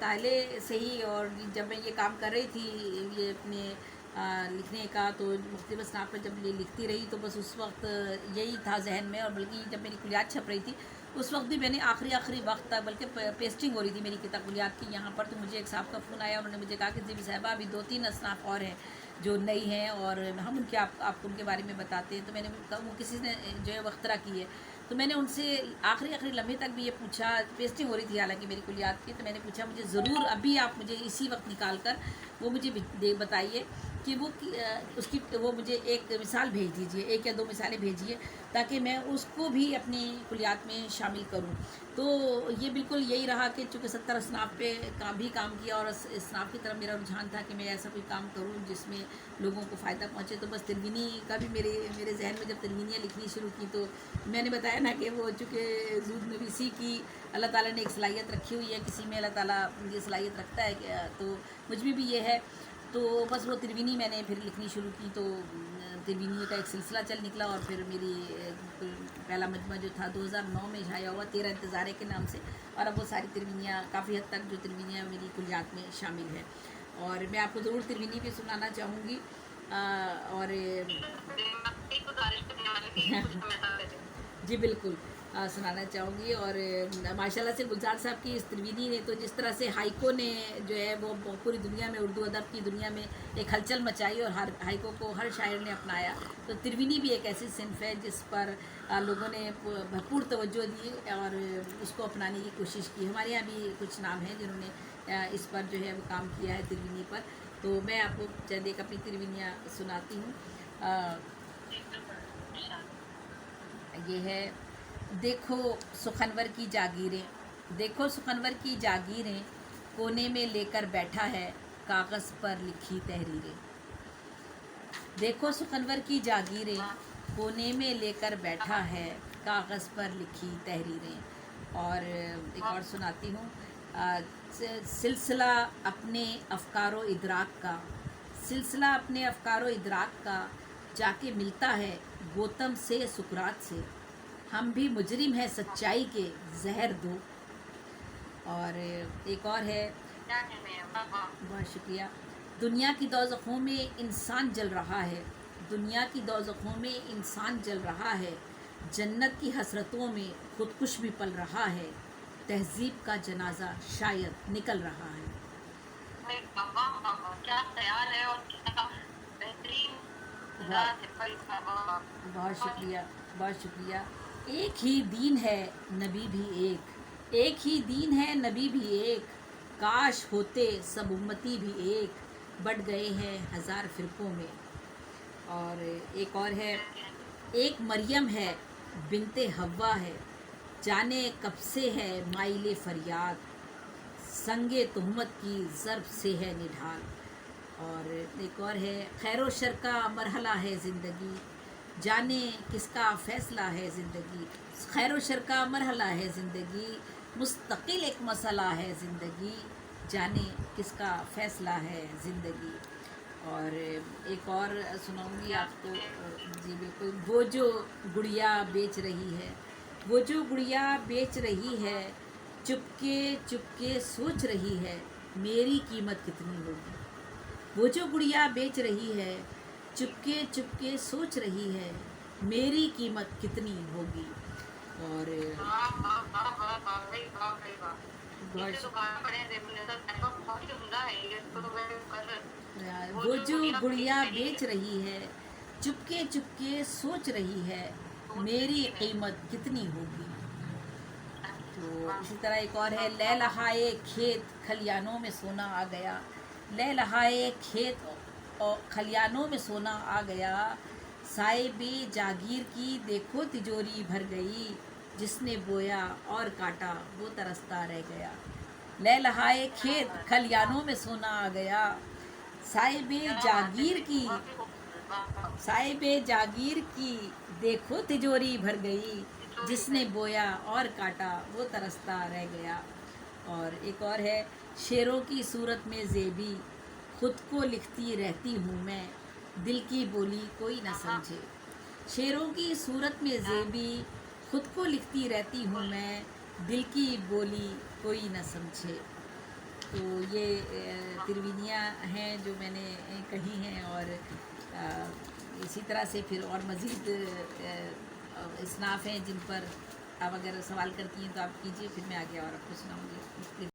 पहले से ही, और जब मैं ये काम कर रही थी ये अपने लिखने का, तो मुख्तलिफ असनाफ पर जब ये लिखती रही तो बस उस वक्त यही था जहन में। और बल्कि जब मेरी कुलियात छप रही थी उस वक्त भी मैंने आखिरी वक्त तक, बल्कि पेस्टिंग हो रही थी मेरी किताब कुलियात की यहाँ पर, तो मुझे एक साहब का फ़ोन आया। उन्होंने मुझे कहा कि जी साहबा अभी 2-3 असनाफ और हैं जो नई हैं और हम उनके आपको उनके बारे में बताते हैं। तो मैंने वो किसी ने जो है वक्तरा की है, तो मैंने उनसे आखिरी लम्हे तक भी ये पूछा, पेस्टिंग हो रही थी हालांकि मेरी कुलियात की, तो मैंने पूछा मुझे ज़रूर अभी आप मुझे इसी वक्त निकाल कर वो मुझे बताइए कि उसकी वो मुझे एक मिसाल भेज दीजिए, 1 या 2 मिसालें भेजिए ताकि मैं उसको भी अपनी कुलियात में शामिल करूं। तो ये बिल्कुल यही रहा कि चूँकि 70 असनाफ पे काम किया और असनाफ की तरफ मेरा रुझान था कि मैं ऐसा कोई काम करूं जिसमें लोगों को फ़ायदा पहुंचे। तो बस तिरवीनी का भी मेरे जहन में जब तिरवीनियाँ लिखनी शुरू की, तो मैंने बताया ना कि वो चूँकि ज़ूद नवीसी की अल्लाह ताला ने एक सलाहियत रखी हुई है, किसी में अल्लाह ताला ये सलाहियत रखता है कि, तो मुझ में भी ये है। तो बस वो तिरवीनी मैंने फिर लिखनी शुरू की, तो तिरवीनी का एक सिलसिला चल निकला। और फिर मेरी पहला मजमा जो था 2009 में छाया हुआ 13 इंतज़ारे के नाम से, और अब वो सारी तिरवीनियाँ काफ़ी हद तक जो तिरवीनियाँ मेरी कुलियात में शामिल है। और मैं आपको ज़रूर तिरवीनी भी सुनाना चाहूँगी। और जी बिल्कुल सुनाना चाहूँगी। और माशाल्लाह से गुलजार साहब की इस त्रिवेणी ने तो जिस तरह से हाइको ने जो है वो पूरी दुनिया में, उर्दू अदब की दुनिया में एक हलचल मचाई और हर हाइको को हर शायर ने अपनाया, तो त्रिवेणी भी एक ऐसी सिन्फ है जिस पर लोगों ने भरपूर तवज्जो दी और उसको अपनाने की कोशिश की। हमारे यहाँ भी कुछ नाम हैं जिन्होंने इस पर जो है वो काम किया है त्रिवेणी पर। तो मैं आपको चंद एक अपनी त्रिवेणियाँ सुनाती हूँ। ये है, देखो सुखनवर की जागीरें, देखो सुखनवर की जागीरें, कोने में लेकर बैठा है कागज़ पर लिखी तहरीरें। देखो सुखनवर की जागीरें, कोने में लेकर बैठा है कागज़ पर लिखी तहरीरें। और एक और सुनाती हूँ। सिलसिला अपने अफ़कारो इदराक का, सिलसिला अपने अफ़कारो इदराक का, जाके मिलता है गौतम से सुकरात से, हम भी मुजरिम हैं सच्चाई के जहर दो। और एक और है, बहुत शुक्रिया। दुनिया की दोज़खों में इंसान जल रहा है, दुनिया की दोज़खों में इंसान जल रहा है, जन्नत की हसरतों में खुदकुश भी पल रहा है, तहजीब का जनाजा शायद निकल रहा है। क्या ख्याल है और क्या बेहतरीन। बहुत शुक्रिया, बहुत शुक्रिया। एक ही दीन है नबी भी एक, एक ही दीन है नबी भी एक, काश होते सब उम्मती भी एक, बढ़ गए हैं हज़ार फ़िरक़ों में। और एक और है, एक मरियम है बिनते हव्वा है, जाने कब से है माइले फरियाद, संगे तुहमत की ज़र्ब से है निढाल। और एक और है, खैरो शर का मरहला है ज़िंदगी, जाने किसका फ़ैसला है ज़िंदगी, खैरो शर का मरहला है ज़िंदगी, मुस्तकिल एक मसला है ज़िंदगी, जाने किसका फ़ैसला है ज़िंदगी। और एक और सुनाऊंगी आपको। जी बिल्कुल। वो जो गुड़िया बेच रही है, वो जो गुड़िया बेच रही है, चुपके चुपके सोच रही है मेरी कीमत कितनी होगी। वो जो गुड़िया बेच रही है, चुपके चुपके सोच रही है मेरी कीमत कितनी होगी। और वो जो गुड़िया बेच रही है, चुपके चुपके सोच रही है मेरी कीमत कितनी होगी। तो इसी तरह एक और है, लै लहाए खेत खलियानों में सोना आ गया, लै लहाए खेत और खलियानों में सोना आ गया, साहिबे जागीर की देखो तिजोरी भर गई, जिसने बोया और काटा वो तरसता रह गया। लै लहाए खेत खलियानों में सोना आ गया, साहिबे जागीर की, साहिबे जागीर की देखो तिजोरी भर गई, जिसने बोया और काटा वो तरसता रह गया। और एक और है, शेरों की सूरत में ज़ेबी, खुद को लिखती रहती हूँ मैं, दिल की बोली कोई न समझे। शेरों की सूरत में ज़ेबी, खुद को लिखती रहती हूँ मैं, दिल की बोली कोई न समझे। तो ये तिरविनियाँ हैं जो मैंने कही हैं, और इसी तरह से फिर और मज़ीद इसनाफ हैं जिन पर आप अगर सवाल करती हैं तो आप कीजिए, फिर मैं आगे और आपको सुनाऊँगी।